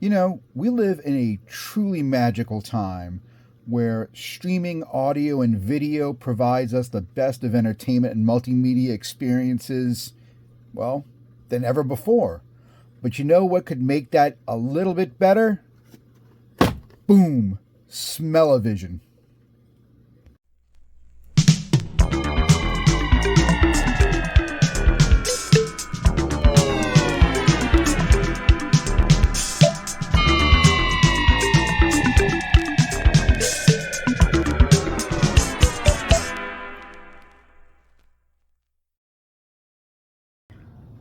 You know, we live in a truly magical time where streaming audio and video provides us the best of entertainment and multimedia experiences, well, than ever before. But you know what could make that a little bit better? Boom! Smell-o-vision.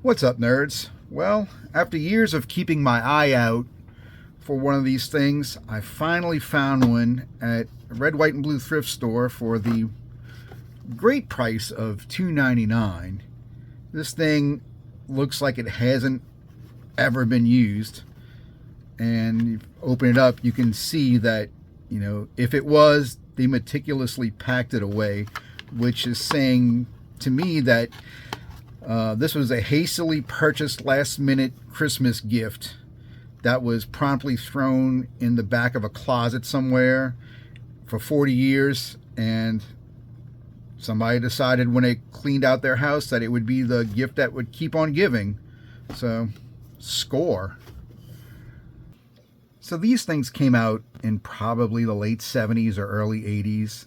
What's up, nerds? Well, after years of keeping my eye out for one of these things, I finally found one at a Red, White, and Blue thrift store for the great price of $2.99. This thing looks like it hasn't ever been used, and you open it up, you can see that, you know, if it was, they meticulously packed it away, which is saying to me that this was a hastily purchased last-minute Christmas gift that was promptly thrown in the back of a closet somewhere for 40 years, and somebody decided when they cleaned out their house that it would be the gift that would keep on giving. So, score. So these things came out in probably the late 70s or early 80s.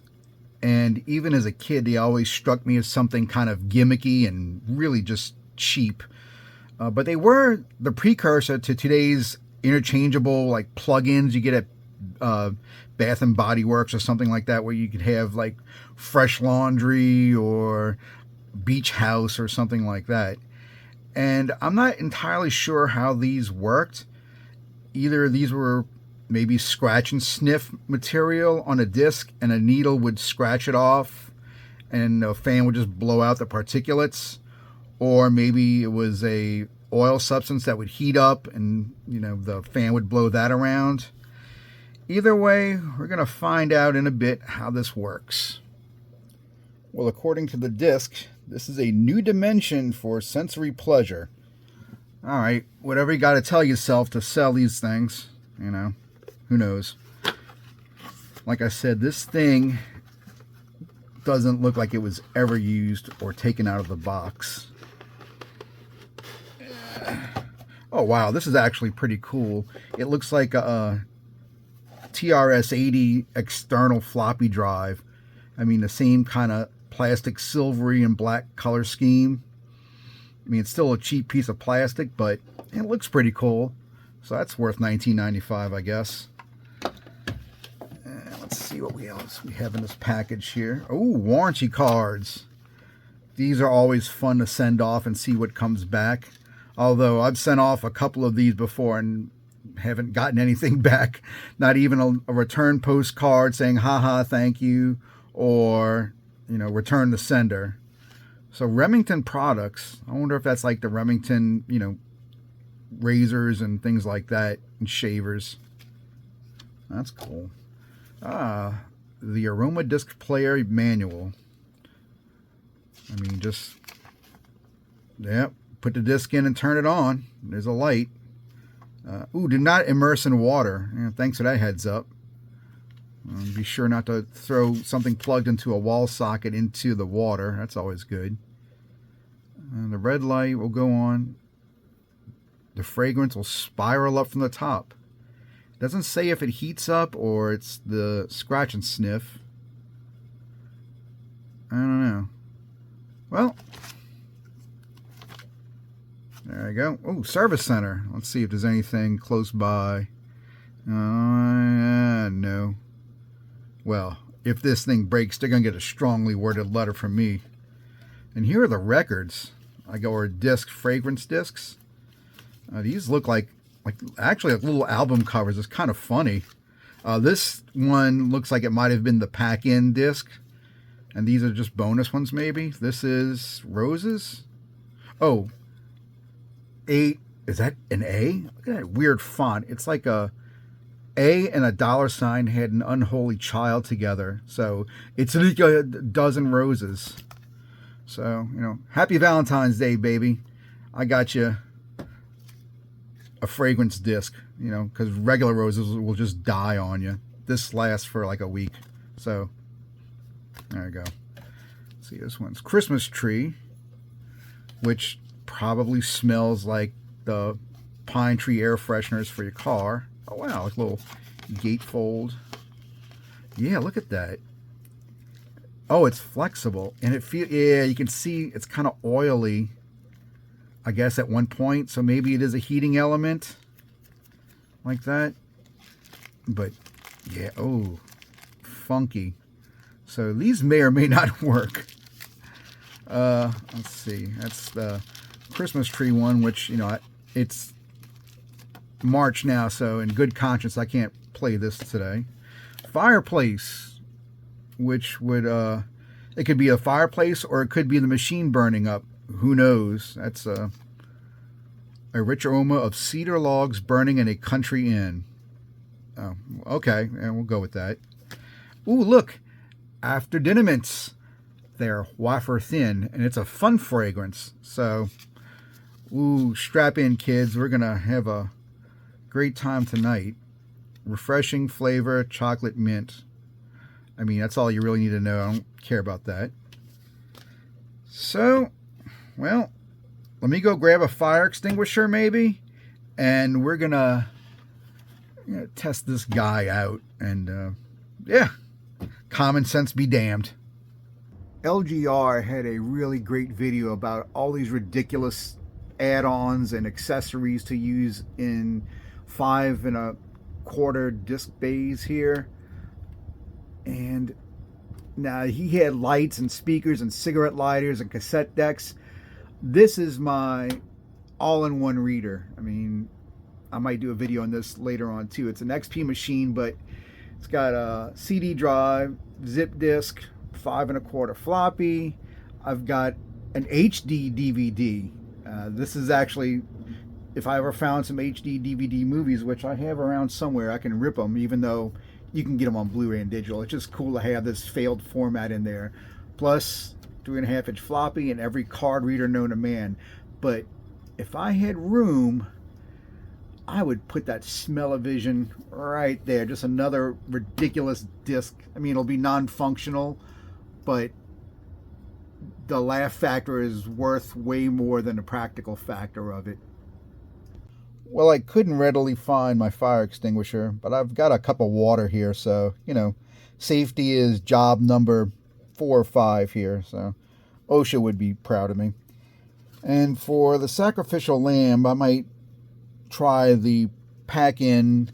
And even as a kid, they always struck me as something kind of gimmicky and really just cheap. But they were the precursor to today's interchangeable like plug-ins you get at Bath and Body Works or something like that, where you could have like Fresh Laundry or Beach House or something like that. And I'm not entirely sure how these worked. Either these were maybe scratch and sniff material on a disc, and a needle would scratch it off and a fan would just blow out the particulates, or maybe it was a oil substance that would heat up and, you know, the fan would blow that around. Either way, we're going to find out in a bit how this works. Well, according to the disc, this is a new dimension for sensory pleasure. All right, whatever you got to tell yourself to sell these things, you know. Who knows? Like I said, this thing doesn't look like it was ever used or taken out of the box. Oh, wow. This is actually pretty cool. It looks like a TRS-80 external floppy drive. I mean, the same kind of plastic silvery and black color scheme. I mean, it's still a cheap piece of plastic, but it looks pretty cool. So that's worth $19.95, I guess. Let's see what else we have in this package here. Oh, warranty cards. These are always fun to send off and see what comes back. Although I've sent off a couple of these before and haven't gotten anything back. Not even a return postcard saying, haha, thank you, or, you know, return the sender. So Remington products. I wonder if that's like the Remington, you know, razors and things like that, and shavers. That's cool. The Aroma Disc Player manual. I mean, just, yep, put the disc in and turn it on. There's a light. Ooh, do not immerse in water. Yeah, thanks for that heads up. Be sure not to throw something plugged into a wall socket into the water. That's always good. The red light will go on. The fragrance will spiral up from the top. It doesn't say if it heats up or it's the scratch and sniff. I don't know. Well, there I go. Oh, service center. Let's see if there's anything close by. No. Well, if this thing breaks, they're going to get a strongly worded letter from me. And here are the records. Or disc, fragrance discs. These look like actually like little album covers. It's kind of funny. This one looks like it might have been the pack-in disc, and these are just bonus ones maybe. This is Roses. Oh, is that an A? Look at that weird font. It's like a A and a $sign had an unholy child together. So it's like a dozen roses. So, you know, happy Valentine's Day, baby. I got you a fragrance disc, you know, because regular roses will just die on you. This lasts for like a week. So there you go. Let's see, this one's Christmas Tree, which probably smells like the pine tree air fresheners for your car. Oh wow, like a little gatefold. Yeah, look at that. Oh, it's flexible, and it feels, yeah, you can see it's kind of oily, I guess, at one point, so maybe it is a heating element like that. But yeah, oh, funky. So these may or may not work. Let's see, that's the Christmas Tree one, which, you know, it's March now, so in good conscience I can't play this today. Fireplace, which would it could be a fireplace or it could be the machine burning up, who knows. That's a rich aroma of cedar logs burning in a country inn. Oh, okay, and we'll go with that. Ooh, look, After Dinner Mints. They're wafer thin, and it's a fun fragrance. So, ooh, strap in, kids. We're gonna have a great time tonight. Refreshing flavor, chocolate mint. I mean, that's all you really need to know. I don't care about that. So, well, let me go grab a fire extinguisher maybe, and we're gonna test this guy out. And yeah, common sense be damned. LGR had a really great video about all these ridiculous add-ons and accessories to use in 5 1/4 disc bays here. And now he had lights and speakers and cigarette lighters and cassette decks. This is my all-in-one reader. I mean, I might do a video on this later on too. It's an XP machine, but it's got a CD drive, zip disk, 5 1/4 floppy. I've got an HD DVD. This is actually, if I ever found some HD DVD movies, which I have around somewhere, I can rip them, even though you can get them on Blu-ray and digital. It's just cool to have this failed format in there. Plus 3.5-inch floppy and every card reader known to man. But if I had room, I would put that Smell-O-Vision right there. Just another ridiculous disc. I mean, it'll be non-functional, but the laugh factor is worth way more than the practical factor of it. Well, I couldn't readily find my fire extinguisher, but I've got a cup of water here, so, you know, safety is job number 4 or 5 here, so OSHA would be proud of me. And for the sacrificial lamb, I might try the pack-in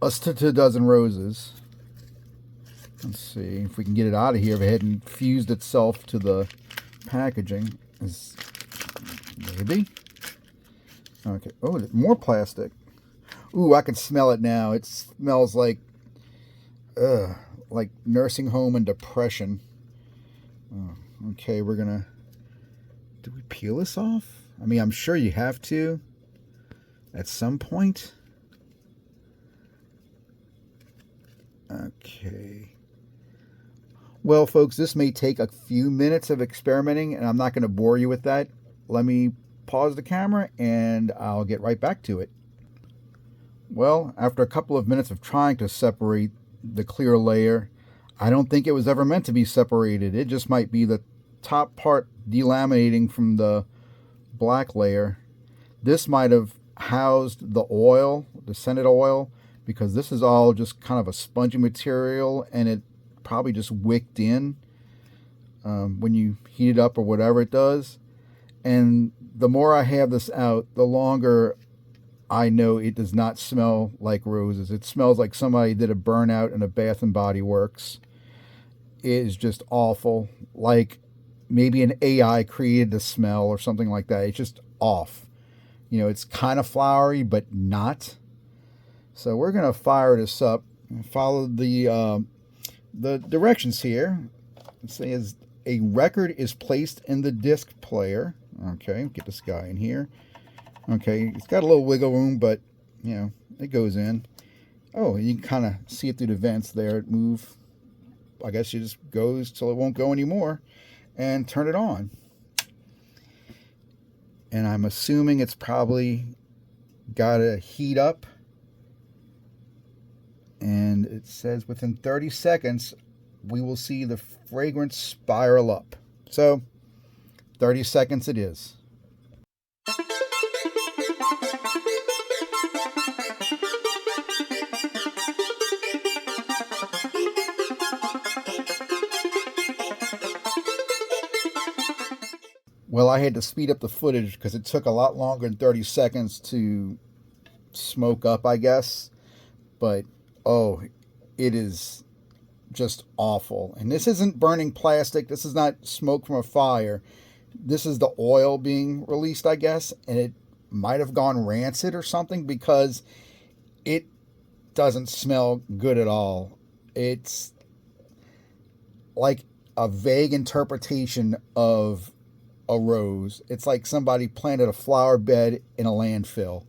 Us to 2 Dozen Roses. Let's see if we can get it out of here if it hadn't fused itself to the packaging. Maybe. Okay. Oh, more plastic. Ooh, I can smell it now. It smells like nursing home and depression. Oh, okay, we're gonna. Do we peel this off? I mean, I'm sure you have to at some point. Okay. Well, folks, this may take a few minutes of experimenting, and I'm not going to bore you with that. Let me pause the camera, and I'll get right back to it. Well, after a couple of minutes of trying to separate the clear layer, I don't think it was ever meant to be separated. It just might be the top part delaminating from the black layer. This might have housed the oil, the scented oil, because this is all just kind of a spongy material, and it probably just wicked in when you heat it up or whatever it does. And the more I have this out, the longer I know it does not smell like roses. It smells like somebody did a burnout in a Bath and Body Works. It is just awful. Like maybe an AI created the smell or something like that. It's just off. You know, it's kind of flowery, but not. So we're going to fire this up and follow the directions here. It says a record is placed in the disc player. Okay, get this guy in here. Okay, it's got a little wiggle room, but, you know, it goes in. Oh, you can kind of see it through the vents there. It move. I guess it just goes till it won't go anymore. And turn it on. And I'm assuming it's probably gotta heat up, and it says within 30 seconds we will see the fragrance spiral up. So 30 seconds it is. Well, I had to speed up the footage because it took a lot longer than 30 seconds to smoke up, I guess. But, oh, it is just awful. And this isn't burning plastic. This is not smoke from a fire. This is the oil being released, I guess. And it might have gone rancid or something because it doesn't smell good at all. It's like a vague interpretation of a rose. It's like somebody planted a flower bed in a landfill.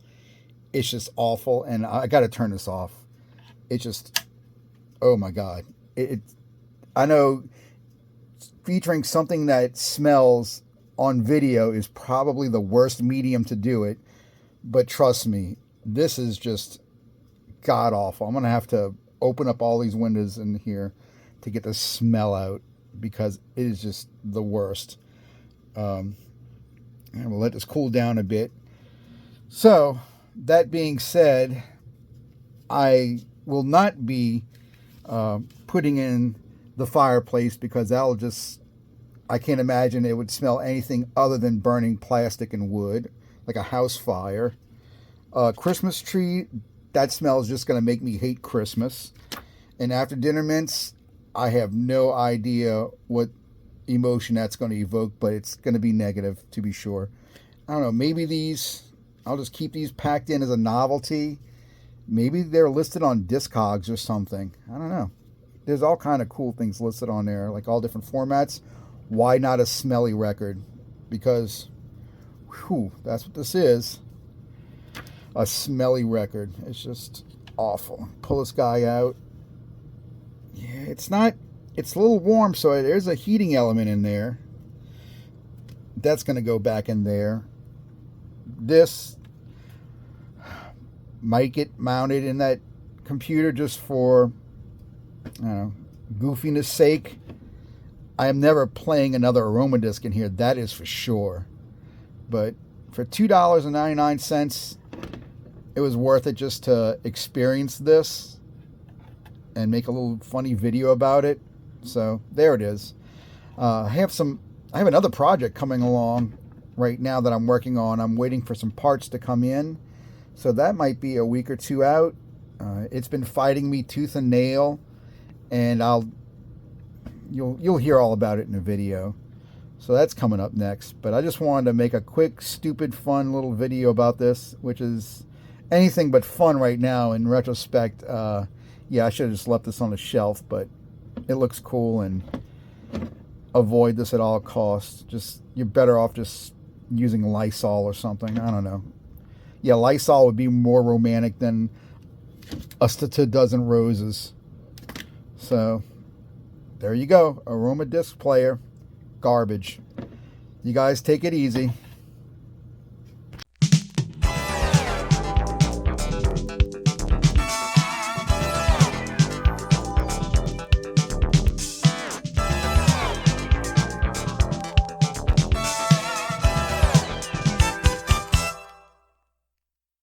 It's just awful, and I got to turn this off. It just, oh my God. I know featuring something that smells on video is probably the worst medium to do it, but trust me, this is just god awful. I'm going to have to open up all these windows in here to get the smell out because it is just the worst. And we'll let this cool down a bit. So, that being said, I will not be putting in the fireplace because that'll just, I can't imagine it would smell anything other than burning plastic and wood, like a house fire. Christmas tree, that smell is just going to make me hate Christmas. And after dinner mints, I have no idea what emotion that's going to evoke, but it's going to be negative to be sure. I don't know, maybe these, I'll just keep these packed in as a novelty. Maybe they're listed on Discogs or something. I don't know. There's all kind of cool things listed on there, like all different formats. Why not a smelly record? Because, whew, that's what this is. A smelly record. It's just awful. Pull this guy out. Yeah, it's not, it's a little warm, so there's a heating element in there. That's going to go back in there. This might get mounted in that computer just for, I don't know, goofiness sake. I am never playing another Aroma Disc in here, that is for sure. But for $2.99, it was worth it just to experience this and make a little funny video about it. So there it is. I have another project coming along right now that I'm working on. I'm waiting for some parts to come in, so that might be a week or two out. It's been fighting me tooth and nail, and you'll hear all about it in a video. So that's coming up next. But I just wanted to make a quick, stupid, fun little video about this, which is anything but fun right now. In retrospect, yeah, I should have just left this on the shelf, but it looks cool, and avoid this at all costs. Just, you're better off just using Lysol or something. I don't know. Yeah, Lysol would be more romantic than a 2 roses. So there you go. Aroma Disc Player. Garbage. You guys take it easy.